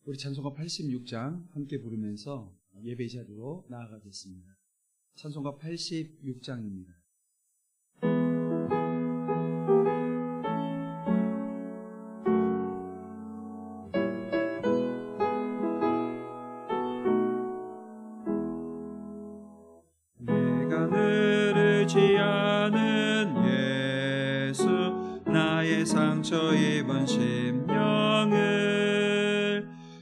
우리 찬송가 86장 함께 부르면서 예배 자리로 나아가겠습니다. 찬송가 86장입니다. 내가 늘 의지하는 예수, 나의 상처 입은 심령을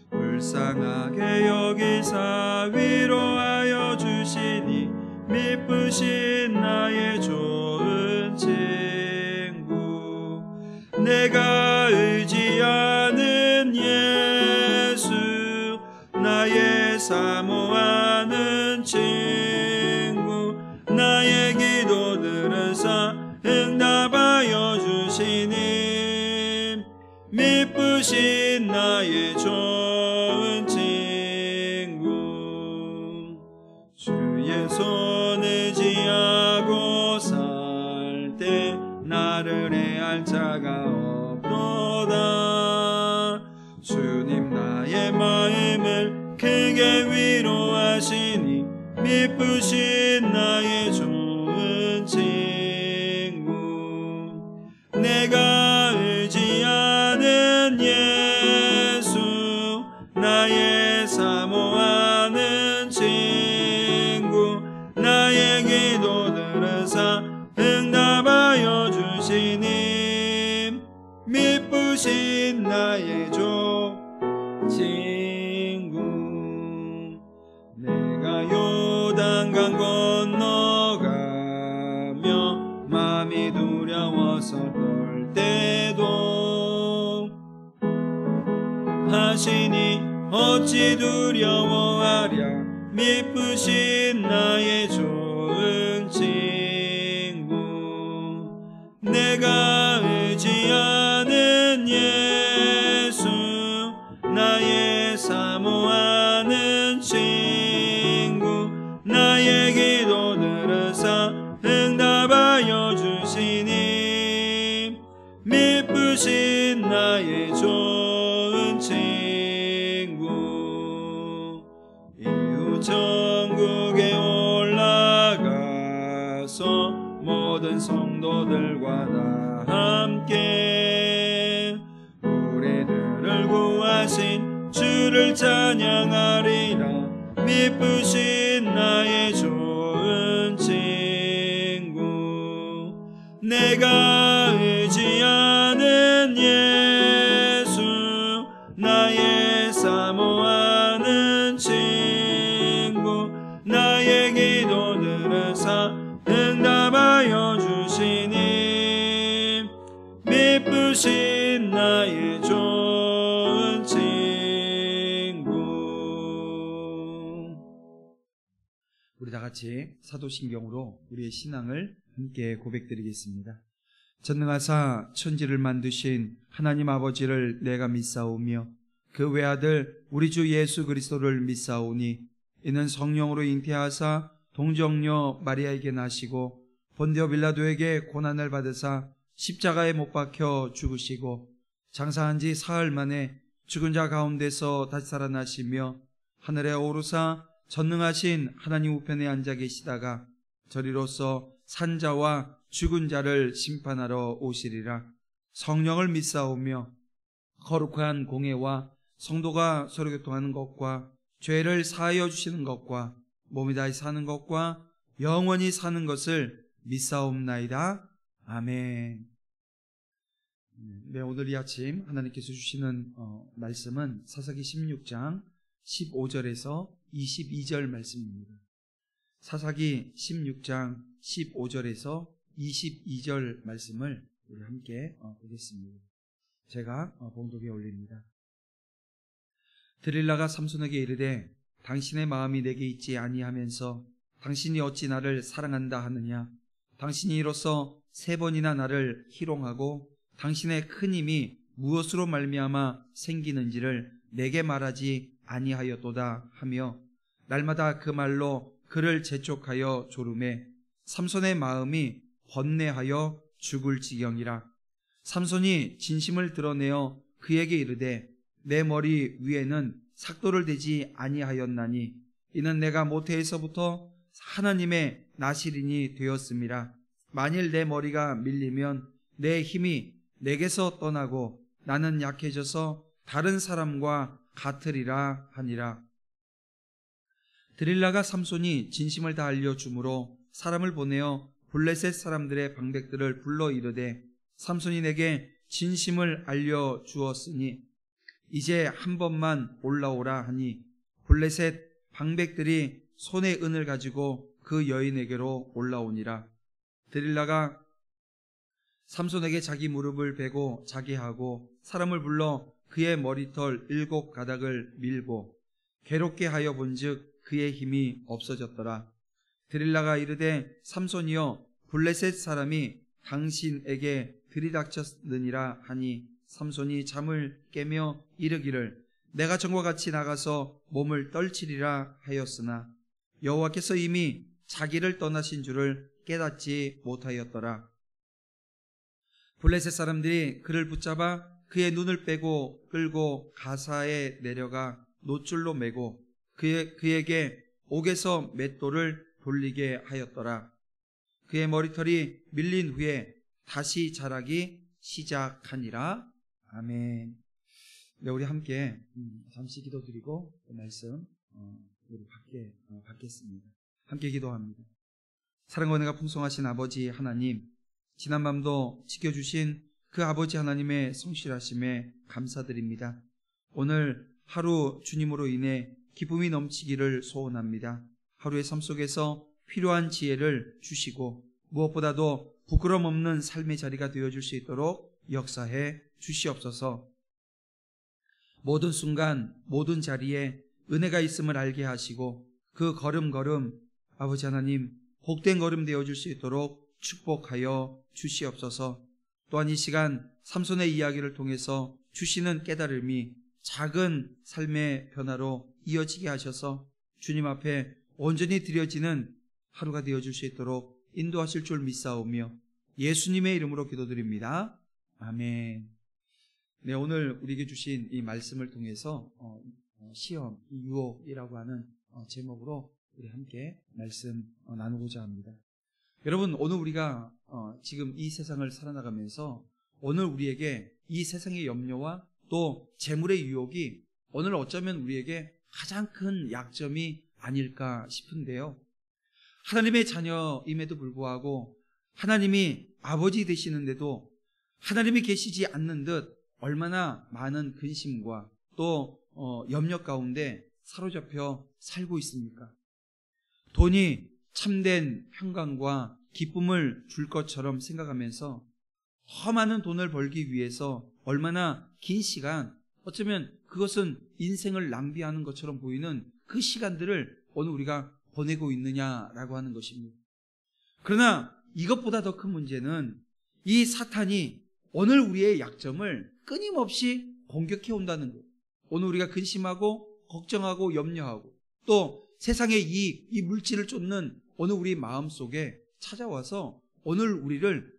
불쌍하게 여기사 위로하여 주시니 미쁘신 나의 좋은 친구. 내가 의지하는 예수, 나의 사모하는 친구. 나의 기도 들으사 응답하여 주시니 미쁘신 나의 좋은 친구. 주의 손 의지하고 살 때 나를 해할 자가 없도다. 주님 나의 마음을 크게 위로하시니 미쁘신 나의 좋은 친구. 내가 의지하는 예수, 나의 사모하는 친구. 나의 기도 들으사 응답하여 주시니 미쁘신 나의 좋은 친구. 내가 요단강 건너가며 마음이 두려워서 떨 때도 하시니 어찌 두려워하랴. 미쁘신 나의 좋은 친구. 내가 의지하는 예수, 나의 사모하는 친구. 나의 기도 들으사 응답하여 주시니 미쁘신 나의 좋은 친구. 이후 천국에 올라가서 모든 성도들과 다 함께 우리들을 구하신 주를 찬양하리라. 미쁘신 나의 좋은 친구. 내가 의지하는 예수, 나의 사모하는 친구. 나의 기도 들으사 응답하여 주시니 미쁘신 나의 좋은 친구. 우리 다 같이 사도신경으로 우리의 신앙을 함께 고백드리겠습니다. 전능하사 천지를 만드신 하나님 아버지를 내가 믿사오며 그 외아들 우리 주 예수 그리스도를 믿사오니 이는 성령으로 잉태하사 동정녀 마리아에게 나시고 본디오 빌라도에게 고난을 받으사 십자가에 못 박혀 죽으시고 장사한 지 사흘 만에 죽은 자 가운데서 다시 살아나시며 하늘에 오르사 전능하신 하나님 우편에 앉아 계시다가 저리로서 산자와 죽은 자를 심판하러 오시리라. 성령을 믿사오며 거룩한 공회와 성도가 서로 교통하는 것과 죄를 사하여 주시는 것과 몸이 다시 사는 것과 영원히 사는 것을 믿사옵나이다. 아멘. 네, 오늘 이 아침 하나님께서 주시는 말씀은 사사기 16장 15절에서 22절 말씀입니다. 사사기 16장 15절에서 22절 말씀을 우리 함께 보겠습니다. 제가 봉독에 올립니다. 드릴라가 삼손에게 이르되 당신의 마음이 내게 있지 아니하면서 당신이 어찌 나를 사랑한다 하느냐. 당신이 이로써 3번이나 나를 희롱하고 당신의 큰 힘이 무엇으로 말미암아 생기는지를 내게 말하지 아니하였도다 하며 날마다 그 말로 그를 재촉하여 조르매 삼손의 마음이 번뇌하여 죽을 지경이라. 삼손이 진심을 드러내어 그에게 이르되 내 머리 위에는 삭도를 대지 아니하였나니 이는 내가 모태에서부터 하나님의 나시린이 되었음이라. 만일 내 머리가 밀리면 내 힘이 내게서 떠나고 나는 약해져서 다른 사람과 같으리라 하니라. 드릴라가 삼손이 진심을 다 알려주므로 사람을 보내어 블레셋 사람들의 방백들을 불러 이르되 삼손이 내게 진심을 알려주었으니 이제 한 번만 올라오라 하니 블레셋 방백들이 손에 은을 가지고 그 여인에게로 올라오니라. 드릴라가 삼손에게 자기 무릎을 베고 자게 하고 사람을 불러 그의 머리털 7가닥을 밀고 괴롭게 하여 본즉 그의 힘이 없어졌더라. 드릴라가 이르되 삼손이여 블레셋 사람이 당신에게 들이닥쳤느니라 하니 삼손이 잠을 깨며 이르기를 내가 전과 같이 나가서 몸을 떨치리라 하였으나 여호와께서 이미 자기를 떠나신 줄을 깨닫지 못하였더라. 블레셋 사람들이 그를 붙잡아 그의 눈을 빼고 끌고 가사에 내려가 노줄로 매고 그에게 옥에서 맷돌을 돌리게 하였더라. 그의 머리털이 밀린 후에 다시 자라기 시작하니라. 아멘. 네, 우리 함께 잠시 기도드리고 그 말씀 우리 받겠습니다. 함께 기도합니다. 사랑과 은혜가 풍성하신 아버지 하나님, 지난밤도 지켜주신 그 아버지 하나님의 성실하심에 감사드립니다. 오늘 하루 주님으로 인해 기쁨이 넘치기를 소원합니다. 하루의 삶 속에서 필요한 지혜를 주시고 무엇보다도 부끄럼 없는 삶의 자리가 되어줄 수 있도록 역사해 주시옵소서. 모든 순간 모든 자리에 은혜가 있음을 알게 하시고 그 걸음걸음 아버지 하나님 복된 걸음 되어줄 수 있도록 축복하여 주시옵소서. 또한 이 시간 삼손의 이야기를 통해서 주시는 깨달음이 작은 삶의 변화로 이어지게 하셔서 주님 앞에 온전히 드려지는 하루가 되어줄 수 있도록 인도하실 줄 믿사오며 예수님의 이름으로 기도드립니다. 아멘. 네, 오늘 우리에게 주신 이 말씀을 통해서 시험, 유혹이라고 하는 제목으로 우리 함께 말씀 나누고자 합니다. 여러분, 오늘 우리가 지금 이 세상을 살아나가면서 오늘 우리에게 이 세상의 염려와 또 재물의 유혹이 오늘 어쩌면 우리에게 가장 큰 약점이 아닐까 싶은데요. 하나님의 자녀임에도 불구하고 하나님이 아버지 되시는데도 하나님이 계시지 않는 듯 얼마나 많은 근심과 또 염려 가운데 사로잡혀 살고 있습니까? 돈이 참된 평강과 기쁨을 줄 것처럼 생각하면서 더 많은 돈을 벌기 위해서 얼마나 긴 시간, 어쩌면 그것은 인생을 낭비하는 것처럼 보이는 그 시간들을 오늘 우리가 보내고 있느냐라고 하는 것입니다. 그러나 이것보다 더 큰 문제는 이 사탄이 오늘 우리의 약점을 끊임없이 공격해 온다는 거예요. 오늘 우리가 근심하고 걱정하고 염려하고 또 세상의 이 물질을 쫓는 오늘 우리 마음 속에 찾아와서 오늘 우리를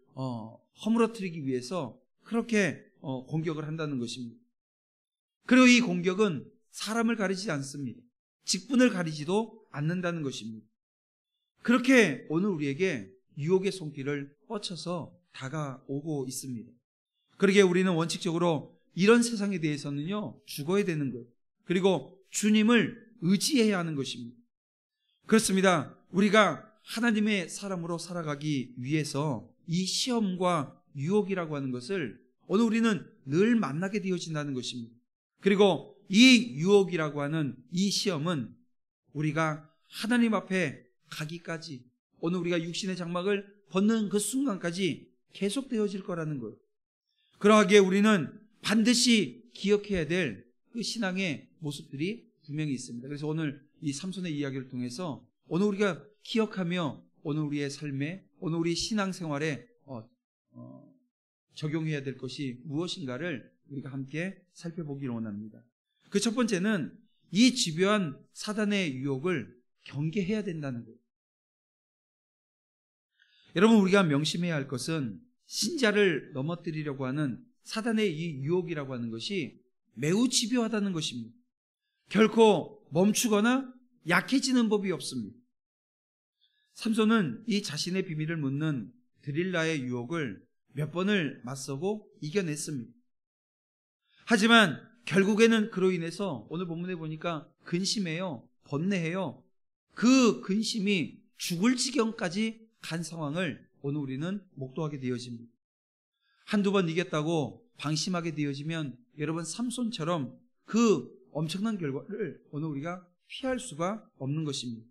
허물어뜨리기 위해서 그렇게 공격을 한다는 것입니다. 그리고 이 공격은 사람을 가리지 않습니다. 직분을 가리지도 않는다는 것입니다. 그렇게 오늘 우리에게 유혹의 손길을 뻗쳐서 다가오고 있습니다. 그러기에 우리는 원칙적으로 이런 세상에 대해서는요, 죽어야 되는 거예요. 그리고 주님을 의지해야 하는 것입니다. 그렇습니다. 우리가 하나님의 사람으로 살아가기 위해서 이 시험과 유혹이라고 하는 것을 오늘 우리는 늘 만나게 되어진다는 것입니다. 그리고 이 유혹이라고 하는 이 시험은 우리가 하나님 앞에 가기까지 오늘 우리가 육신의 장막을 벗는 그 순간까지 계속되어질 거라는 거예요. 그러하기에 우리는 반드시 기억해야 될 그 신앙의 모습들이 분명히 있습니다. 그래서 오늘 이 삼손의 이야기를 통해서 오늘 우리가 기억하며 오늘 우리의 삶에 오늘 우리 신앙생활에 적용해야 될 것이 무엇인가를 우리가 함께 살펴보기를 원합니다. 그 첫 번째는 이 집요한 사단의 유혹을 경계해야 된다는 거예요. 여러분, 우리가 명심해야 할 것은 신자를 넘어뜨리려고 하는 사단의 이 유혹이라고 하는 것이 매우 집요하다는 것입니다. 결코 멈추거나 약해지는 법이 없습니다. 삼손은 이 자신의 비밀을 묻는 드릴라의 유혹을 몇 번을 맞서고 이겨냈습니다. 하지만 결국에는 그로 인해서 오늘 본문에 보니까 근심해요, 번뇌해요. 그 근심이 죽을 지경까지 간 상황을 오늘 우리는 목도하게 되어집니다. 한두 번 이겼다고 방심하게 되어지면 여러분 삼손처럼 그 엄청난 결과를 오늘 우리가 피할 수가 없는 것입니다.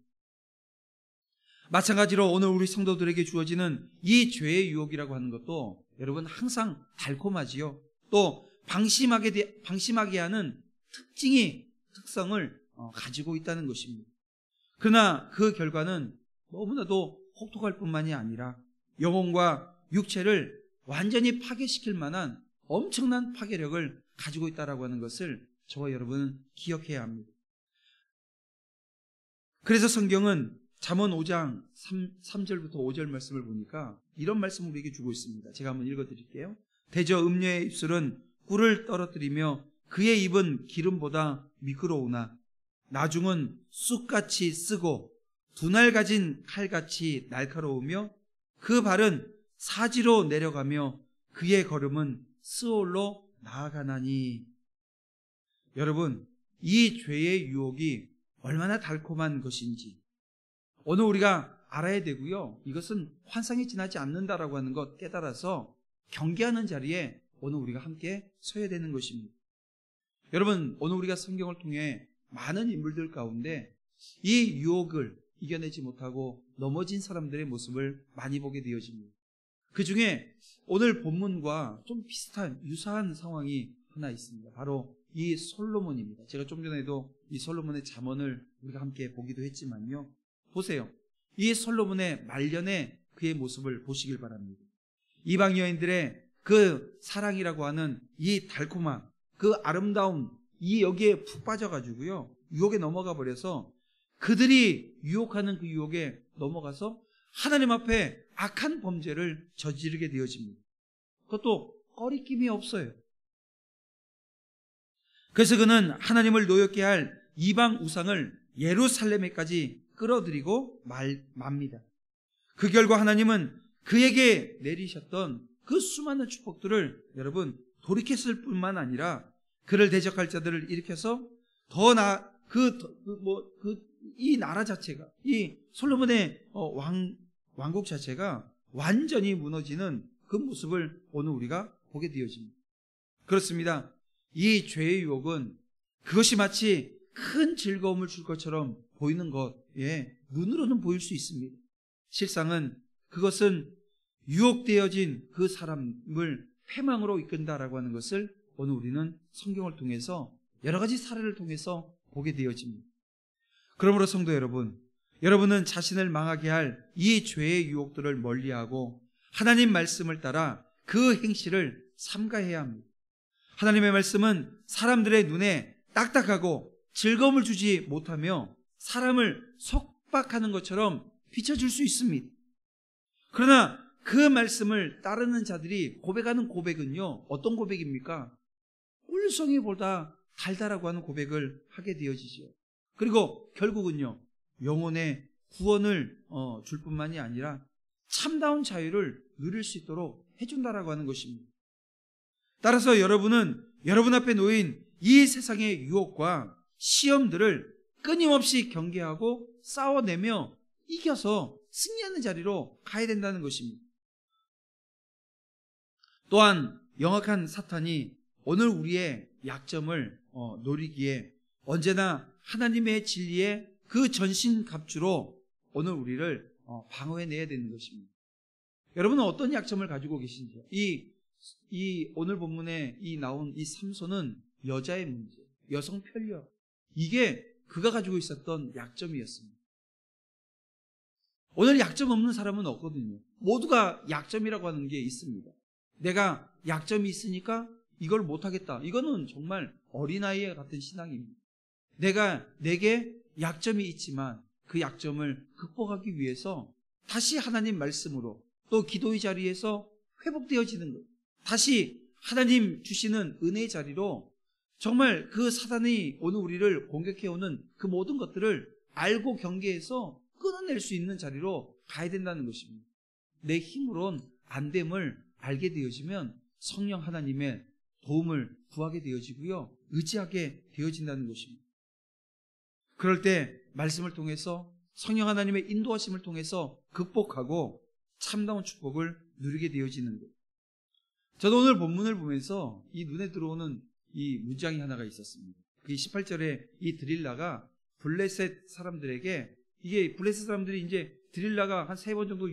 마찬가지로 오늘 우리 성도들에게 주어지는 이 죄의 유혹이라고 하는 것도 여러분 항상 달콤하지요. 또 방심하게 하는 특성을 가지고 있다는 것입니다. 그러나 그 결과는 너무나도 혹독할 뿐만이 아니라 영혼과 육체를 완전히 파괴시킬 만한 엄청난 파괴력을 가지고 있다라고 하는 것을 저와 여러분은 기억해야 합니다. 그래서 성경은 잠언 5장 3절부터 5절 말씀을 보니까 이런 말씀을 우리에게 주고 있습니다. 제가 한번 읽어드릴게요. 대저 음녀의 입술은 꿀을 떨어뜨리며 그의 입은 기름보다 미끄러우나 나중은 쑥같이 쓰고 두날 가진 칼같이 날카로우며 그 발은 사지로 내려가며 그의 걸음은 스올로 나아가나니. 여러분, 이 죄의 유혹이 얼마나 달콤한 것인지 오늘 우리가 알아야 되고요. 이것은 환상에 지나지 않는다라고 하는 것 깨달아서 경계하는 자리에 오늘 우리가 함께 서야 되는 것입니다. 여러분, 오늘 우리가 성경을 통해 많은 인물들 가운데 이 유혹을 이겨내지 못하고 넘어진 사람들의 모습을 많이 보게 되어집니다. 그 중에 오늘 본문과 좀 비슷한 유사한 상황이 하나 있습니다. 바로 이 솔로몬입니다. 제가 좀 전에도 이 솔로몬의 잠언을 우리가 함께 보기도 했지만요. 보세요. 이 솔로몬의 말년에 그의 모습을 보시길 바랍니다. 이방 여인들의 그 사랑이라고 하는 이 달콤한 그 아름다움, 이 여기에 푹 빠져가지고요, 유혹에 넘어가 버려서 그들이 유혹하는 그 유혹에 넘어가서 하나님 앞에 악한 범죄를 저지르게 되어집니다. 그것도 꺼리낌이 없어요. 그래서 그는 하나님을 노엽게 할 이방 우상을 예루살렘에까지 끌어들이고 맙니다. 그 결과 하나님은 그에게 내리셨던 그 수많은 축복들을 여러분 돌이켰을 뿐만 아니라 그를 대적할 자들을 일으켜서 이 나라 자체가, 이 솔로몬의 왕국 자체가 완전히 무너지는 그 모습을 오늘 우리가 보게 되어집니다. 그렇습니다. 이 죄의 유혹은 그것이 마치 큰 즐거움을 줄 것처럼 보이는 것에 눈으로는 보일 수 있습니다. 실상은 그것은 유혹되어진 그 사람을 패망으로 이끈다라고 하는 것을 오늘 우리는 성경을 통해서 여러 가지 사례를 통해서 보게 되어집니다. 그러므로 성도 여러분, 여러분은 자신을 망하게 할 이 죄의 유혹들을 멀리하고 하나님 말씀을 따라 그 행실을 삼가해야 합니다. 하나님의 말씀은 사람들의 눈에 딱딱하고 즐거움을 주지 못하며 사람을 속박하는 것처럼 비춰줄 수 있습니다. 그러나 그 말씀을 따르는 자들이 고백하는 고백은요, 어떤 고백입니까? 꿀송이보다 달다라고 하는 고백을 하게 되어지죠. 그리고 결국은요, 영혼의 구원을 줄 뿐만이 아니라 참다운 자유를 누릴 수 있도록 해준다라고 하는 것입니다. 따라서 여러분은 여러분 앞에 놓인 이 세상의 유혹과 시험들을 끊임없이 경계하고 싸워내며 이겨서 승리하는 자리로 가야 된다는 것입니다. 또한 영악한 사탄이 오늘 우리의 약점을 노리기에 언제나 하나님의 진리의 그 전신갑주로 오늘 우리를 방어해내야 되는 것입니다. 여러분은 어떤 약점을 가지고 계신지요? 이 오늘 본문에 나온 이 삼손은 여자의 문제, 여성 편력, 이게 그가 가지고 있었던 약점이었습니다. 오늘 약점 없는 사람은 없거든요. 모두가 약점이라고 하는 게 있습니다. 내가 약점이 있으니까 이걸 못하겠다. 이거는 정말 어린아이와 같은 신앙입니다. 내게 약점이 있지만 그 약점을 극복하기 위해서 다시 하나님 말씀으로 또 기도의 자리에서 회복되어지는 것, 다시 하나님 주시는 은혜의 자리로 정말 그 사단이 오늘 우리를 공격해오는 그 모든 것들을 알고 경계해서 끊어낼 수 있는 자리로 가야 된다는 것입니다. 내 힘으론 안 됨을 알게 되어지면 성령 하나님의 도움을 구하게 되어지고요, 의지하게 되어진다는 것입니다. 그럴 때 말씀을 통해서 성령 하나님의 인도하심을 통해서 극복하고 참다운 축복을 누리게 되어지는 것. 저도 오늘 본문을 보면서 이 눈에 들어오는 이 문장이 하나가 있었습니다. 그 18절에 이 드릴라가 블레셋 사람들에게, 이게 블레셋 사람들이 이제 드릴라가 한 3번 정도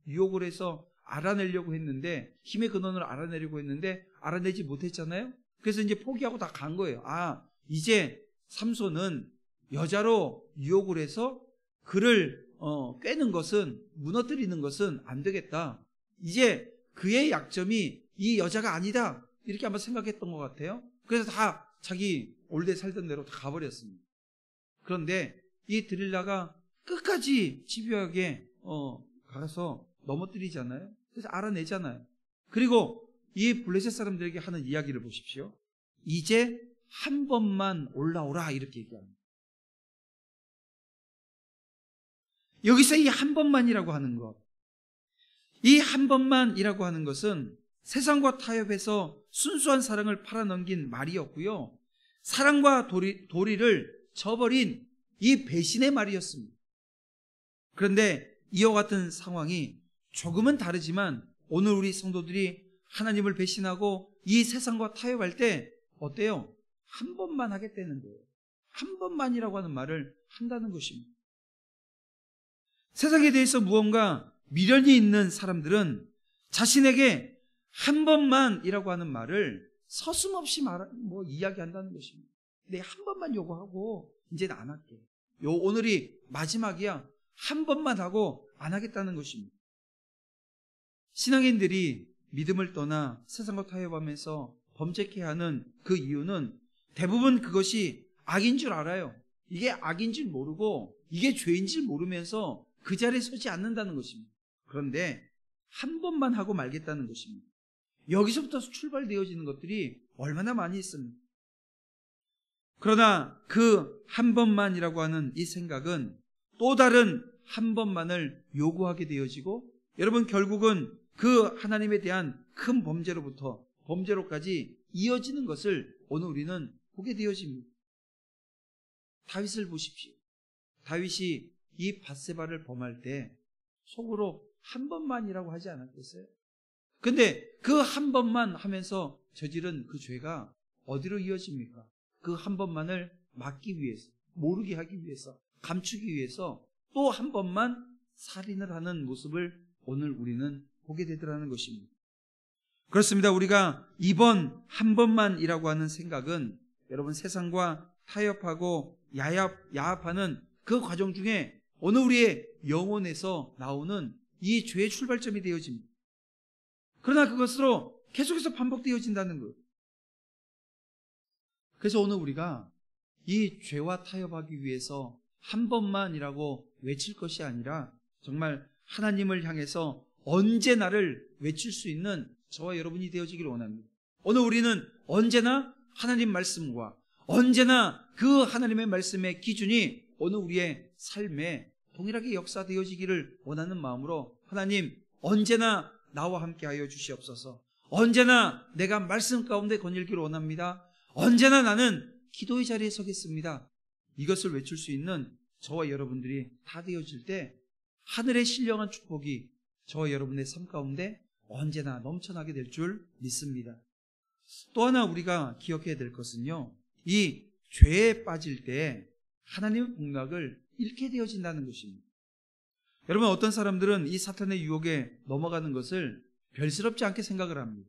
유혹을 해서 알아내려고 했는데, 힘의 근원을 알아내려고 했는데 알아내지 못했잖아요. 그래서 이제 포기하고 다 간 거예요. 이제 삼손은 여자로 유혹을 해서 그를 꿰는 것은, 무너뜨리는 것은 안 되겠다. 이제 그의 약점이 이 여자가 아니다, 이렇게 아마 생각했던 것 같아요. 그래서 다 자기 올대 살던 대로 다 가버렸습니다. 그런데 이 드릴라가 끝까지 집요하게 가서 넘어뜨리잖아요. 그래서 알아내잖아요. 그리고 이 블레셋 사람들에게 하는 이야기를 보십시오. 이제 한 번만 올라오라, 이렇게 얘기합니다. 여기서 이 한 번만이라고 하는 것, 이 한 번만이라고 하는 것은 세상과 타협해서 순수한 사랑을 팔아넘긴 말이었고요, 사랑과 도리를 저버린 이 배신의 말이었습니다. 그런데 이와 같은 상황이 조금은 다르지만 오늘 우리 성도들이 하나님을 배신하고 이 세상과 타협할 때 어때요? 한 번만 하겠다는 거예요. 한 번만이라고 하는 말을 한다는 것입니다. 세상에 대해서 무언가 미련이 있는 사람들은 자신에게 한 번만이라고 하는 말을 서슴없이 이야기한다는 것입니다. 내 한 번만 요구하고 이제는 안 할게. 오늘이 마지막이야. 한 번만 하고 안 하겠다는 것입니다. 신앙인들이 믿음을 떠나 세상과 타협하면서 범죄케 하는 그 이유는 대부분 그것이 악인 줄 알아요. 이게 악인 줄 모르고 이게 죄인 줄 모르면서 그 자리에 서지 않는다는 것입니다. 그런데 한 번만 하고 말겠다는 것입니다. 여기서부터 출발되어지는 것들이 얼마나 많이 있습니다. 그러나 그 한 번만이라고 하는 이 생각은 또 다른 한 번만을 요구하게 되어지고, 여러분 결국은 그 하나님에 대한 큰 범죄로까지 이어지는 것을 오늘 우리는 보게 되어집니다. 다윗을 보십시오. 다윗이 이 밧세바를 범할 때 속으로 한 번만이라고 하지 않았겠어요? 근데 그 한 번만 하면서 저지른 그 죄가 어디로 이어집니까? 그 한 번만을 막기 위해서, 모르게 하기 위해서, 감추기 위해서 또 한 번만 살인을 하는 모습을 오늘 우리는 보게 되더라는 것입니다. 그렇습니다. 우리가 이번 한 번만이라고 하는 생각은 여러분 세상과 타협하고 야합하는 그 과정 중에 오늘 우리의 영혼에서 나오는 이 죄의 출발점이 되어집니다. 그러나 그것으로 계속해서 반복되어진다는 것. 그래서 오늘 우리가 이 죄와 타협하기 위해서 한 번만이라고 외칠 것이 아니라 정말 하나님을 향해서 언제나를 외칠 수 있는 저와 여러분이 되어지기를 원합니다. 오늘 우리는 언제나 하나님 말씀과 언제나 그 하나님의 말씀의 기준이 오늘 우리의 삶에 동일하게 역사되어지기를 원하는 마음으로, 하나님 언제나 나와 함께하여 주시옵소서. 언제나 내가 말씀 가운데 거닐기를 원합니다. 언제나 나는 기도의 자리에 서겠습니다. 이것을 외칠 수 있는 저와 여러분들이 다 되어질 때 하늘의 신령한 축복이 저와 여러분의 삶 가운데 언제나 넘쳐나게 될 줄 믿습니다. 또 하나 우리가 기억해야 될 것은요, 이 죄에 빠질 때 하나님의 복락을 잃게 되어진다는 것입니다. 여러분, 어떤 사람들은 이 사탄의 유혹에 넘어가는 것을 별스럽지 않게 생각을 합니다.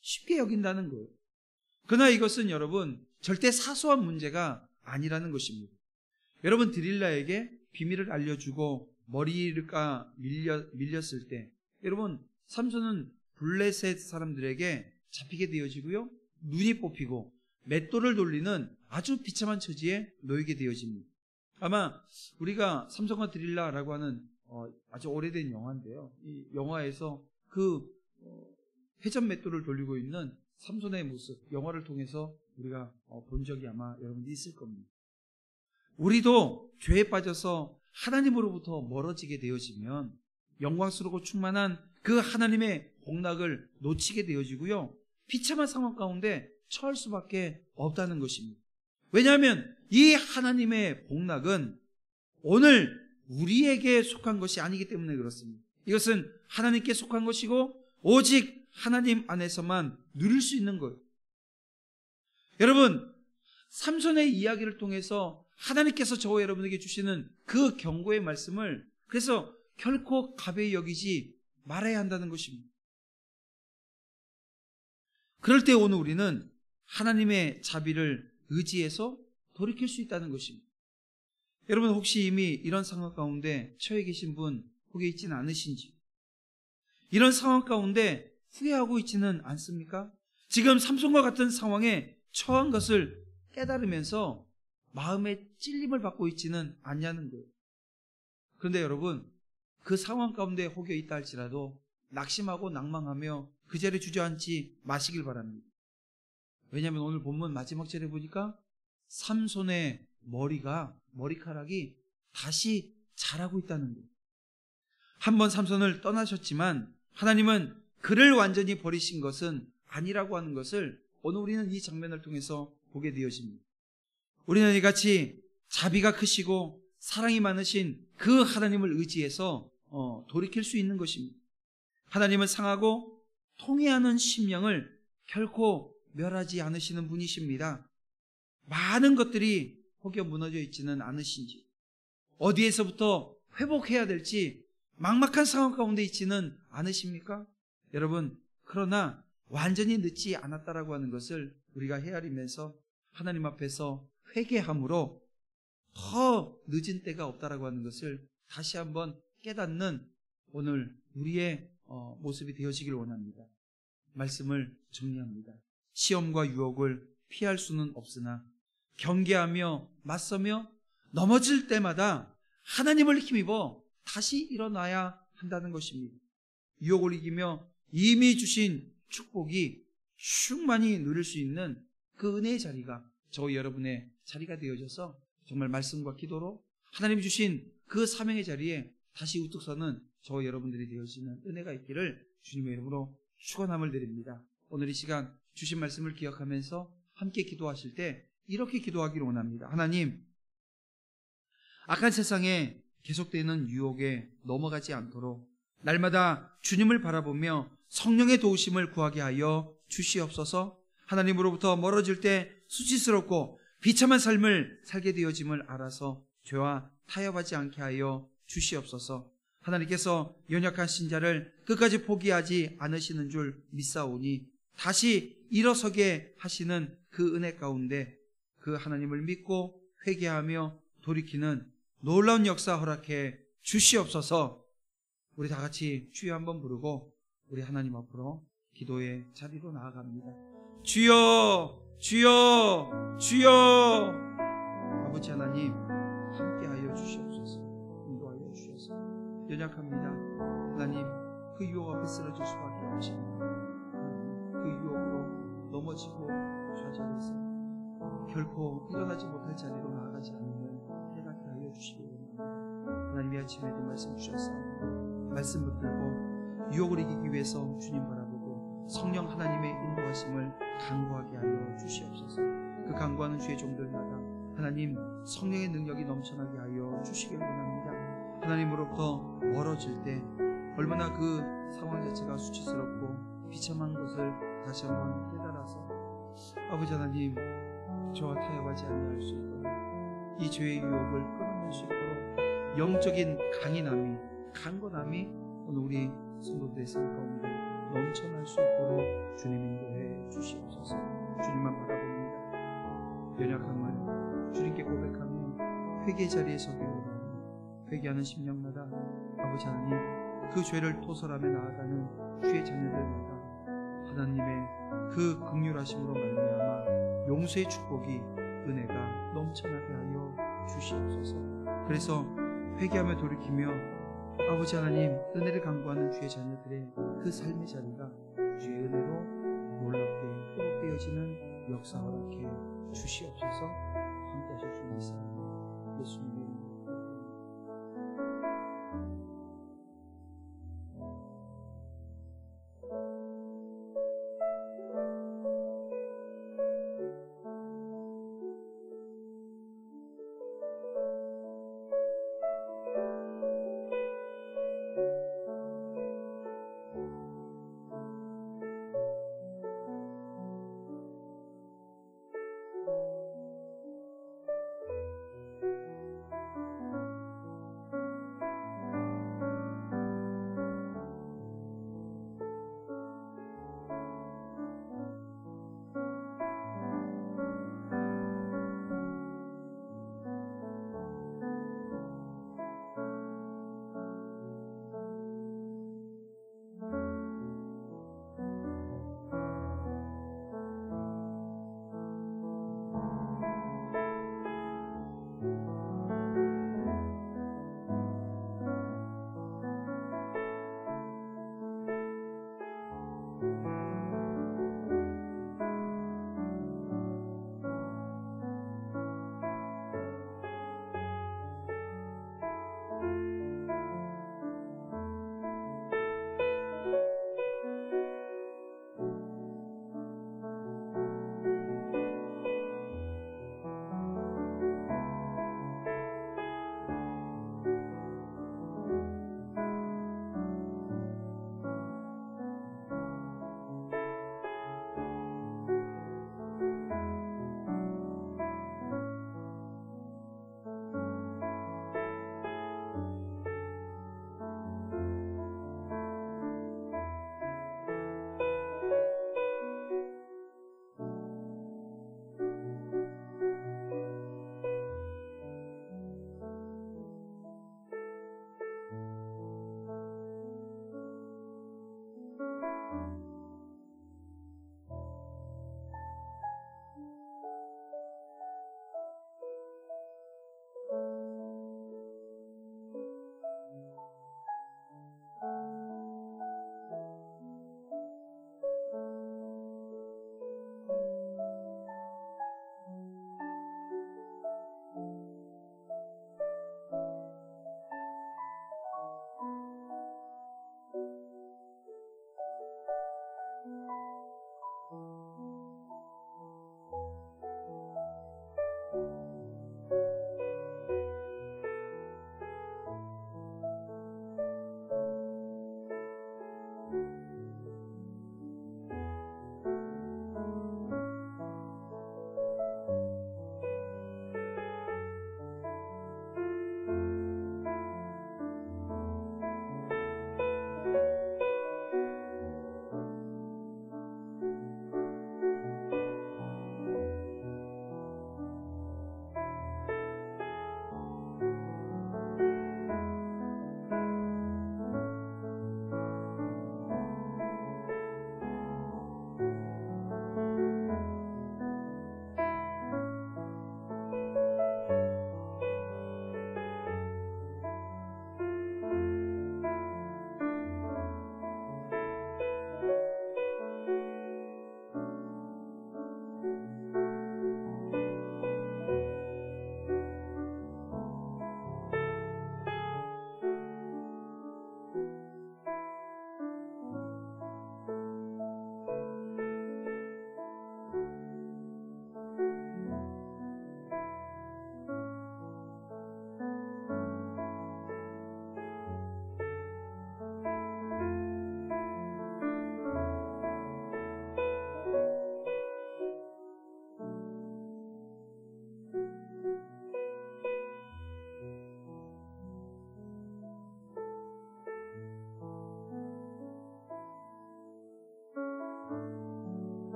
쉽게 여긴다는 거예요. 그러나 이것은 여러분 절대 사소한 문제가 아니라는 것입니다. 여러분, 드릴라에게 비밀을 알려주고 머리가 밀렸을 때 여러분 삼손은 블레셋 사람들에게 잡히게 되어지고요, 눈이 뽑히고 맷돌을 돌리는 아주 비참한 처지에 놓이게 되어집니다. 아마 우리가 삼손과 드릴라라고 하는 아주 오래된 영화인데요, 이 영화에서 그 회전 맷돌을 돌리고 있는 삼손의 모습, 영화를 통해서 우리가 본 적이 아마 여러분들이 있을 겁니다. 우리도 죄에 빠져서 하나님으로부터 멀어지게 되어지면 영광스럽고 충만한 그 하나님의 복락을 놓치게 되어지고요, 비참한 상황 가운데 처할 수밖에 없다는 것입니다. 왜냐하면 이 하나님의 복락은 오늘 우리에게 속한 것이 아니기 때문에 그렇습니다. 이것은 하나님께 속한 것이고 오직 하나님 안에서만 누릴 수 있는 거예요. 여러분, 삼손의 이야기를 통해서 하나님께서 저와 여러분에게 주시는 그 경고의 말씀을 그래서 결코 가벼이 여기지 말아야 한다는 것입니다. 그럴 때 오늘 우리는 하나님의 자비를 의지해서 돌이킬 수 있다는 것입니다. 여러분, 혹시 이미 이런 상황 가운데 처해 계신 분 혹에 있지는 않으신지, 이런 상황 가운데 후회하고 있지는 않습니까? 지금 삼손과 같은 상황에 처한 것을 깨달으면서 마음에 찔림을 받고 있지는 않냐는 거예요. 그런데 여러분, 그 상황 가운데 혹여 있다 할지라도 낙심하고 낭망하며 그 자리에 주저앉지 마시길 바랍니다. 왜냐하면 오늘 본문 마지막 절에 보니까 삼손의 머리카락이 다시 자라고 있다는 거예요. 한번 삼손을 떠나셨지만 하나님은 그를 완전히 버리신 것은 아니라고 하는 것을 오늘 우리는 이 장면을 통해서 보게 되어집니다. 우리는 이같이 자비가 크시고 사랑이 많으신 그 하나님을 의지해서 돌이킬 수 있는 것입니다. 하나님은 상하고 통회하는 심령을 결코 멸하지 않으시는 분이십니다. 많은 것들이 혹여 무너져 있지는 않으신지, 어디에서부터 회복해야 될지 막막한 상황 가운데 있지는 않으십니까? 여러분, 그러나 완전히 늦지 않았다라고 하는 것을 우리가 헤아리면서 하나님 앞에서 회개함으로 더 늦은 때가 없다라고 하는 것을 다시 한번 깨닫는 오늘 우리의 모습이 되어지길 원합니다. 말씀을 정리합니다. 시험과 유혹을 피할 수는 없으나 경계하며 맞서며 넘어질 때마다 하나님을 힘입어 다시 일어나야 한다는 것입니다. 유혹을 이기며 이미 주신 축복이 충만히 누릴 수 있는 그 은혜의 자리가 저와 여러분의 자리가 되어져서 정말 말씀과 기도로 하나님이 주신 그 사명의 자리에 다시 우뚝 서는 저와 여러분들이 되어지는 은혜가 있기를 주님의 이름으로 축원함을 드립니다. 오늘 이 시간 주신 말씀을 기억하면서 함께 기도하실 때 이렇게 기도하기를 원합니다. 하나님, 악한 세상에 계속되는 유혹에 넘어가지 않도록 날마다 주님을 바라보며 성령의 도우심을 구하게 하여 주시옵소서. 하나님으로부터 멀어질 때 수치스럽고 비참한 삶을 살게 되어짐을 알아서 죄와 타협하지 않게 하여 주시옵소서. 하나님께서 연약한 신자를 끝까지 포기하지 않으시는 줄 믿사오니 다시 일어서게 하시는 그 은혜 가운데 그 하나님을 믿고 회개하며 돌이키는 놀라운 역사 허락해 주시옵소서. 우리 다 같이 주여 한번 부르고 우리 하나님 앞으로 기도의 자리로 나아갑니다. 주여, 주여, 주여. 아버지 하나님, 함께하여 주시옵소서. 인도하여 주셔서 연약합니다. 하나님, 그 유혹 앞에 쓰러질 수밖에 없습니다. 그 유혹으로 넘어지고 좌절해서 결코 일어나지 못할 자리로 나아가지 않으면 깨닫게 하여 주시기 바랍니다. 하나님이 아침에도 말씀 주셔서 말씀 붙들고 유혹을 이기기 위해서 주님 바라보고 성령 하나님의 인도하심을 간구하게 하여 주시옵소서. 그 간구하는 주의 종들마다 하나님 성령의 능력이 넘쳐나게 하여 주시길 원합니다. 하나님으로부터 멀어질 때 얼마나 그 상황 자체가 수치스럽고 비참한 것을 다시 한번 깨달아서 아버지 하나님, 저와 타협하지 아니할 수 있도록 이 죄의 유혹을 끊어낼 수 있도록 영적인 강인함이, 강건함이 오늘 우리 성도들의 삶 가운데 넘쳐날 수 있도록 주님 인도해 주시옵소서. 주님만 바라봅니다. 연약함을 주님께 고백하며 회개 자리에 서기를 원합니다. 회개하는 심령마다 아버지 하나님, 그 죄를 토설하며 나아가는 주의 자녀들마다 하나님의 그 긍휼하심으로 말미암아 용서의 축복이, 은혜가 넘쳐나게 하여 주시옵소서. 그래서 회개하며 돌이키며 아버지 하나님 은혜를 간구하는 주의 자녀들의 그 삶의 자리가 주의 은혜로 놀랍게 회복되어지는 역사 허락해 주시옵소서. 함께 하실 수 있습니다. 예수님.